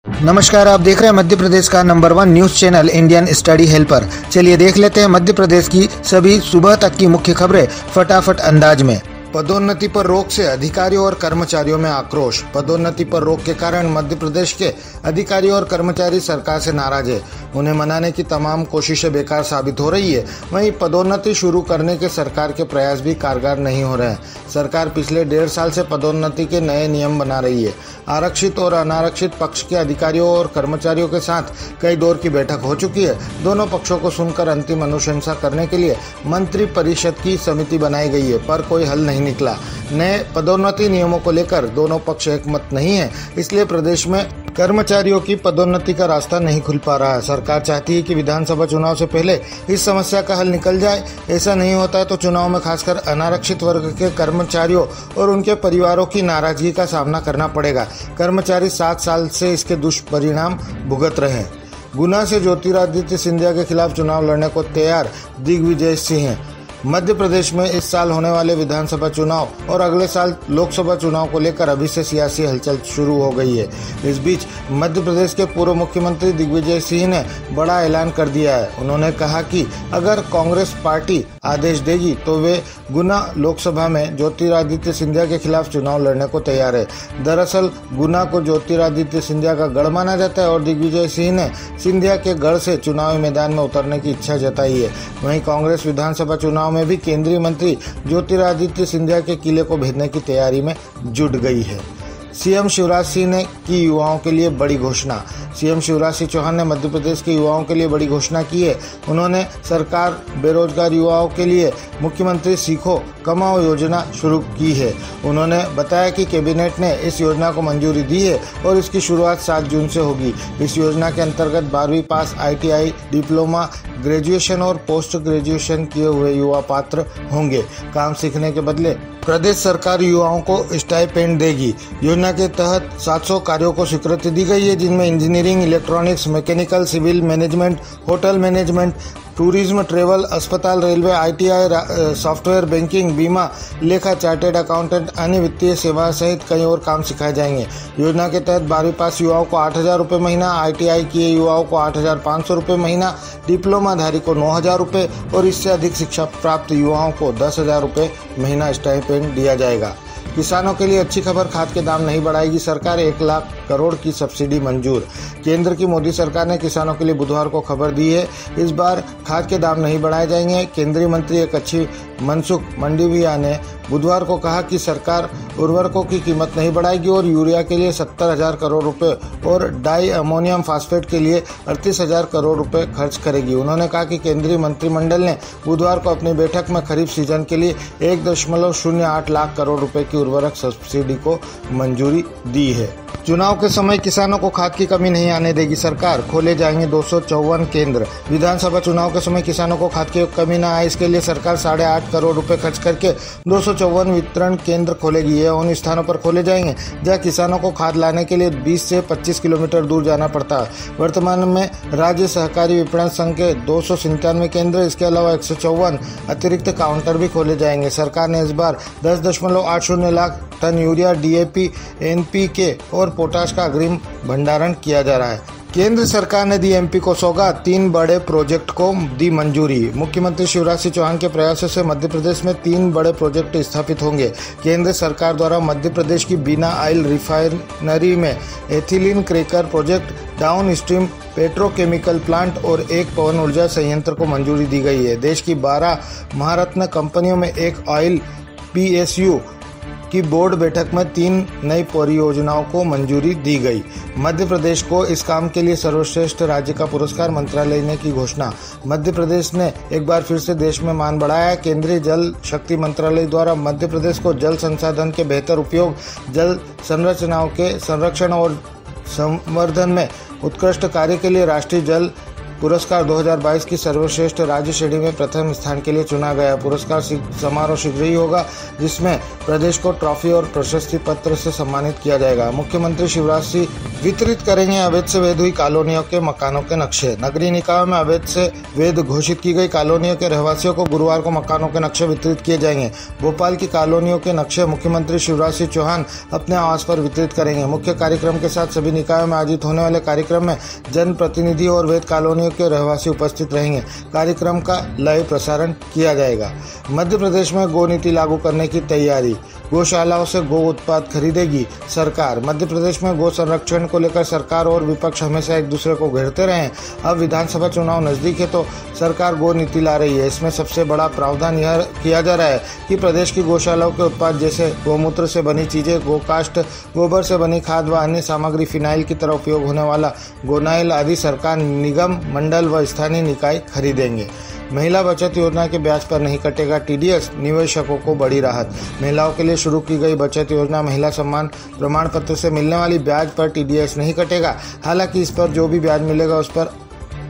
नमस्कार, आप देख रहे हैं मध्य प्रदेश का number 1 news channel Indian study helper. चलिए देख लेते हैं मध्य प्रदेश की सभी सुबह तक की मुख्य खबरें फटाफट अंदाज में। पदोन्नति पर रोक से अधिकारियों और कर्मचारियों में आक्रोश। पदोन्नति पर रोक के कारण मध्य प्रदेश के अधिकारी और कर्मचारी सरकार से नाराज है। उन्हें मनाने की तमाम कोशिशें बेकार साबित हो रही है। वहीं पदोन्नति शुरू करने के सरकार के प्रयास भी कारगर नहीं हो रहे हैं। सरकार पिछले 1.5 साल से पदोन्नति के नए नियम बना रही है। आरक्षित और अनारक्षित पक्ष के अधिकारियों और कर्मचारियों के साथ कई दौर की बैठक हो चुकी है। दोनों पक्षों को सुनकर अंतिम अनुशंसा करने के लिए मंत्री परिषद की समिति बनाई गई है, पर कोई हल नहीं निकला। नए पदोन्नति नियमों को लेकर दोनों पक्ष एकमत नहीं है, इसलिए प्रदेश में कर्मचारियों की पदोन्नति का रास्ता नहीं खुल पा रहा है। सरकार चाहती है कि विधानसभा चुनाव से पहले इस समस्या का हल निकल जाए। ऐसा नहीं होता है तो चुनाव में खासकर अनारक्षित वर्ग के कर्मचारियों और उनके परिवारों की नाराजगी का सामना करना पड़ेगा। कर्मचारी 7 साल से इसके दुष्परिणाम भुगत रहे हैं। गुना से ज्योतिरादित्य सिंधिया के खिलाफ चुनाव लड़ने को तैयार दिग्विजय सिंह। मध्य प्रदेश में इस साल होने वाले विधानसभा चुनाव और अगले साल लोकसभा चुनाव को लेकर अभी से सियासी हलचल शुरू हो गई है। इस बीच मध्य प्रदेश के पूर्व मुख्यमंत्री दिग्विजय सिंह ने बड़ा ऐलान कर दिया है। उन्होंने कहा कि अगर कांग्रेस पार्टी आदेश देगी तो वे गुना लोकसभा में ज्योतिरादित्य सिंधिया के खिलाफ चुनाव लड़ने को तैयार है। दरअसल गुना को ज्योतिरादित्य सिंधिया का गढ़ माना जाता है और दिग्विजय सिंह ने सिंधिया के गढ़ से चुनावी मैदान में उतरने की इच्छा जताई है। वहीं कांग्रेस विधानसभा चुनाव में भी केंद्रीय मंत्री ज्योतिरादित्य सिंधिया के किले को भेजने की तैयारी में जुट गई है। सीएम शिवराज सिंह ने की युवाओं के लिए बड़ी घोषणा। सीएम शिवराज सिंह चौहान ने मध्य प्रदेश के युवाओं के लिए बड़ी घोषणा की है। उन्होंने सरकार बेरोजगार युवाओं के लिए मुख्यमंत्री सीखो कमाओ योजना शुरू की है। उन्होंने बताया कि कैबिनेट ने इस योजना को मंजूरी दी है और इसकी शुरुआत 7 जून से होगी। इस योजना के अंतर्गत 12वीं पास, ITI, डिप्लोमा, ग्रेजुएशन और पोस्ट ग्रेजुएशन किए हुए युवा पात्र होंगे। काम सीखने के बदले प्रदेश सरकार युवाओं को स्टाइपेंड देगी। योजना के तहत 700 कार्यों को स्वीकृति दी गई है, जिनमें engineering, electronics, mechanical, civil management, hotel management, tourism, travel, अस्पताल, रेलवे, ITI, सॉफ्टवेयर, बैंकिंग, बीमा, लेखा, चार्टेड अकाउंटेंट, अन्य वित्तीय सेवा सहित कई और काम सिखाए जाएंगे। योजना के तहत 12वीं पास युवाओं को 8,000 रुपये महीना, ITI किए युवाओं को 8,500 रुपये महीना, डिप्लोमाधारी को 9,000 रुपये और इससे अधिक शिक्षा प्राप्त युवाओं को 10,000 रुपये महीना स्टाइपेंड दिया जाएगा। किसानों के लिए अच्छी खबर, खाद के दाम नहीं बढ़ाएगी सरकार। 1 लाख करोड़ की सब्सिडी मंजूर। केंद्र की मोदी सरकार ने किसानों के लिए बुधवार को खबर दी है। इस बार खाद के दाम नहीं बढ़ाए जाएंगे। केंद्रीय मंत्री एक अच्छी मनसुख मंडाविया ने बुधवार को कहा कि सरकार उर्वरकों की कीमत नहीं बढ़ाएगी और यूरिया के लिए 70,000 करोड़ रुपए और डाई अमोनियम फास्फेट के लिए 38,000 करोड़ रुपए खर्च करेगी। उन्होंने कहा कि केंद्रीय मंत्रिमंडल ने बुधवार को अपनी बैठक में खरीफ सीजन के लिए 1.08 लाख करोड़ रुपए की उर्वरक सब्सिडी को मंजूरी दी है। चुनाव के समय किसानों को खाद की कमी नहीं आने देगी सरकार। खोले जाएंगे 254 केंद्र। विधानसभा चुनाव के समय किसानों को खाद की कमी न आए, इसके लिए सरकार 8.5 करोड़ रुपए खर्च करके 254 वितरण केंद्र खोलेगी। ये उन स्थानों पर खोले जाएंगे जहां किसानों को खाद लाने के लिए 20 से 25 किलोमीटर दूर जाना पड़ता है। वर्तमान में राज्य सहकारी विपणन संघ के 297 केंद्र, इसके अलावा 154 अतिरिक्त काउंटर भी खोले जाएंगे। सरकार ने इस बार 10.80 lakh tonne urea, DAP, NPK और पोटाश का अग्रिम भंडारण किया जा रहा है। केंद्र सरकार ने दी MP को सौगात, 3 बड़े प्रोजेक्ट को दी मंजूरी। मुख्यमंत्री शिवराज सिंह चौहान के प्रयासों से मध्य प्रदेश में 3 बड़े प्रोजेक्ट स्थापित होंगे। केंद्र सरकार द्वारा मध्य प्रदेश की बीना ऑयल रिफाइनरी में ethylene cracker project, down stream petrochemical plant और एक पवन ऊर्जा संयंत्र को मंजूरी दी गई है। देश की 12 महारत्न कंपनियों में एक ऑयल PSU की बोर्ड बैठक में 3 नई परियोजनाओं को मंजूरी दी गई। मध्य प्रदेश को इस काम के लिए सर्वश्रेष्ठ राज्य का पुरस्कार मंत्रालय ने की घोषणा। मध्य प्रदेश ने एक बार फिर से देश में मान बढ़ाया। केंद्रीय जल शक्ति मंत्रालय द्वारा मध्य प्रदेश को जल संसाधन के बेहतर उपयोग, जल संरचनाओं के संरक्षण और संवर्धन में उत्कृष्ट कार्य के लिए राष्ट्रीय जल पुरस्कार 2022 की सर्वश्रेष्ठ राज्य श्रेणी में प्रथम स्थान के लिए चुना गया। पुरस्कार समारोह शीघ्र ही होगा, जिसमें प्रदेश को ट्रॉफी और प्रशस्ति पत्र से सम्मानित किया जाएगा। मुख्यमंत्री शिवराज सिंह वितरित करेंगे अवैध से वैध हुई कॉलोनियों के मकानों के नक्शे। नगरीय निकायों में अवैध से वैध घोषित की गई कॉलोनियों के रहवासियों को गुरुवार को मकानों के नक्शे वितरित किए जाएंगे। भोपाल की कॉलोनियों के नक्शे मुख्यमंत्री शिवराज सिंह चौहान अपने आवास पर वितरित करेंगे। मुख्य कार्यक्रम के साथ सभी निकायों में आयोजित होने वाले कार्यक्रम में जनप्रतिनिधि और वैध कॉलोनियों के रहवासी उपस्थित रहेंगे। कार्यक्रम का लाइव प्रसारण किया जाएगा। मध्य प्रदेश में गो नीति लागू करने की तैयारी। गौशालाओं से गो उत्पाद खरीदेगी सरकार। मध्य प्रदेश में गो संरक्षण को लेकर सरकार और विपक्ष हमेशा एक दूसरे को घेरते रहे हैं। अब विधानसभा चुनाव नजदीक है तो सरकार गो नीति ला रही है। इसमें सबसे बड़ा प्रावधान यह किया जा रहा है कि प्रदेश की गौशालाओं के उत्पाद जैसे गोमूत्र से बनी चीजें, गोकाष्ठ, गोबर से बनी खाद व अन्य सामग्री, फिनाइल की तरह उपयोग होने वाला गोनाइल आदि सरकार, निगम, मंडल व स्थानीय निकाय खरीदेंगे। महिला बचत योजना के ब्याज पर नहीं कटेगा टीडीएस, निवेशकों को बड़ी राहत। महिलाओं के लिए शुरू की गई बचत योजना महिला सम्मान प्रमाण पत्र से मिलने वाली ब्याज पर टीडीएस नहीं कटेगा। हालांकि इस पर जो भी ब्याज मिलेगा उस पर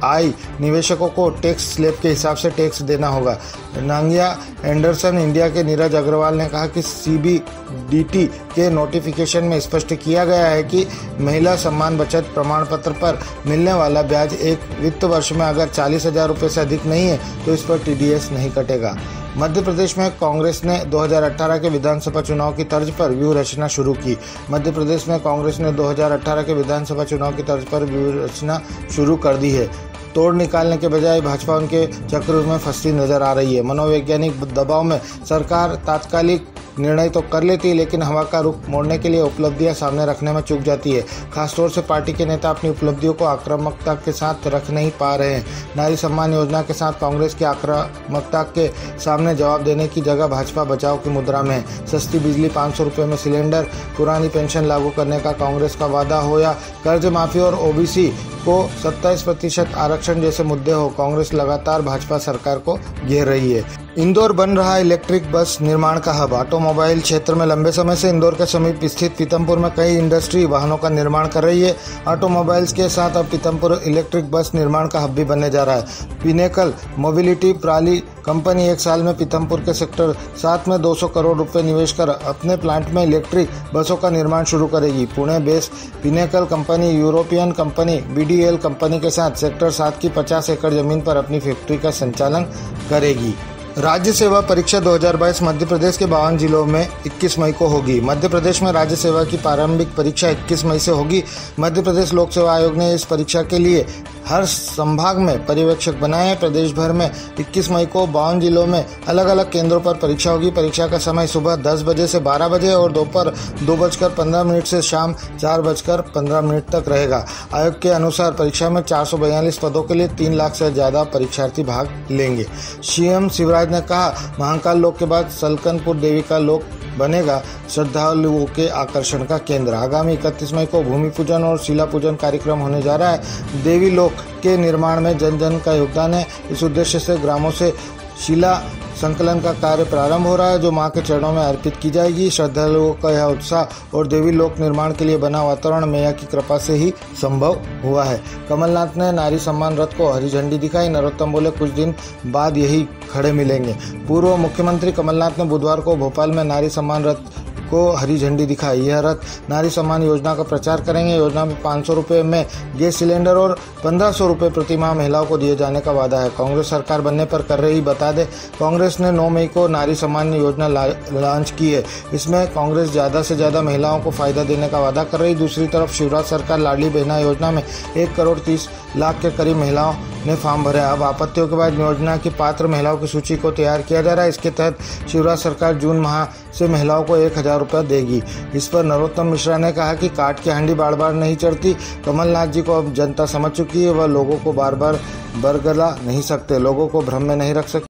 आई निवेशकों को टैक्स स्लैब के हिसाब से टैक्स देना होगा। नांगिया एंडरसन इंडिया के नीरज अग्रवाल ने कहा कि सीबीडीटी के नोटिफिकेशन में स्पष्ट किया गया है कि महिला सम्मान बचत प्रमाण पत्र पर मिलने वाला ब्याज एक वित्त वर्ष में अगर 40,000 रुपये से अधिक नहीं है तो इस पर टीडीएस नहीं कटेगा। मध्य प्रदेश में कांग्रेस ने 2018 के विधानसभा चुनाव की तर्ज पर व्यूह रचना शुरू की। मध्य प्रदेश में कांग्रेस ने 2018 के विधानसभा चुनाव की तर्ज पर व्यूह रचना शुरू कर दी है। तोड़ निकालने के बजाय भाजपा उनके चक्रव्यूह में फंसती नजर आ रही है। मनोवैज्ञानिक दबाव में सरकार तात्कालिक निर्णय तो कर लेती है, लेकिन हवा का रुख मोड़ने के लिए उपलब्धियां सामने रखने में चूक जाती है। खासतौर से पार्टी के नेता अपनी उपलब्धियों को आक्रामकता के साथ रख नहीं पा रहे हैं। नारी सम्मान योजना के साथ कांग्रेस की आक्रामकता के सामने जवाब देने की जगह भाजपा बचाव की मुद्रा में है। सस्ती बिजली, 500 रुपये में सिलेंडर, पुरानी पेंशन लागू करने का कांग्रेस का वादा हो या कर्ज माफी और ओबीसी को 27% आरक्षण जैसे मुद्दे हो, कांग्रेस लगातार भाजपा सरकार को घेर रही है। इंदौर बन रहा इलेक्ट्रिक बस निर्माण का हब। ऑटोमोबाइल क्षेत्र में लंबे समय से इंदौर के समीप स्थित पीतमपुर में कई इंडस्ट्री वाहनों का निर्माण कर रही है। ऑटोमोबाइल्स के साथ अब पीतमपुर इलेक्ट्रिक बस निर्माण का हब भी बनने जा रहा है। पिनेकल मोबिलिटी प्राली कंपनी एक साल में पीतमपुर के सेक्टर 7 में 200 करोड़ रुपए निवेश कर अपने प्लांट में इलेक्ट्रिक बसों का निर्माण शुरू करेगी। Pune based pinnacle company European company BDL company के साथ सेक्टर 7 की 50 एकड़ जमीन पर अपनी फैक्ट्री का संचालन करेगी। राज्य सेवा परीक्षा 2022 मध्य प्रदेश के 52 जिलों में 21 मई को होगी। मध्य प्रदेश में राज्य सेवा की प्रारंभिक परीक्षा 21 मई से होगी। मध्य प्रदेश लोक सेवा आयोग ने इस परीक्षा के लिए हर संभाग में पर्यवेक्षक बनाए हैं। प्रदेश भर में 21 मई को 52 जिलों में अलग अलग केंद्रों पर परीक्षा होगी। परीक्षा का समय सुबह 10 बजे से 12 बजे और दोपहर 2:15 से शाम 4:15 तक रहेगा। आयोग के अनुसार परीक्षा में 442 पदों के लिए 3 लाख से ज्यादा परीक्षार्थी भाग लेंगे। सीएम शिवराज ने कहा, महाकाल लोक के बाद सलकनपुर देवी का लोक बनेगा श्रद्धालुओं के आकर्षण का केंद्र। आगामी 31 मई को भूमि पूजन और शिला पूजन कार्यक्रम होने जा रहा है। देवी लोक के निर्माण में जन जन का योगदान है। इस उद्देश्य से ग्रामों से शिला संकलन का कार्य प्रारंभ हो रहा है, जो मां के चरणों में अर्पित की जाएगी। श्रद्धालुओं का यह उत्साह और देवी लोक निर्माण के लिए बना वातावरण मैया की कृपा से ही संभव हुआ है। कमलनाथ ने नारी सम्मान रथ को हरी झंडी दिखाई। नरोत्तम बोले, कुछ दिन बाद यही खड़े मिलेंगे। पूर्व मुख्यमंत्री कमलनाथ ने बुधवार को भोपाल में नारी सम्मान रथ को हरी झंडी दिखाई। यह रथ नारी सम्मान योजना का प्रचार करेंगे। योजना में 500 रुपये में गैस सिलेंडर और 1500 रुपये प्रति माह महिलाओं को दिए जाने का वादा है। कांग्रेस सरकार बनने पर कर रही बता दें, कांग्रेस ने 9 मई को नारी सम्मान योजना लॉन्च की है। इसमें कांग्रेस ज्यादा से ज्यादा महिलाओं को फायदा देने का वादा कर रही। दूसरी तरफ शिवराज सरकार लाडली बहना योजना में 1 करोड़ 30 लाख के करीब महिलाओं ने फॉर्म भरे। अब आपत्तियों के बाद योजना की पात्र महिलाओं की सूची को तैयार किया जा रहा है। इसके तहत शिवराज सरकार जून माह से महिलाओं को 1000 रुपये देगी। इस पर नरोत्तम मिश्रा ने कहा कि काट की हांडी बार बार नहीं चढ़ती। कमलनाथ जी को अब जनता समझ चुकी है। वह लोगों को बार बार बरगला नहीं सकते, लोगों को भ्रम में नहीं रख सकते।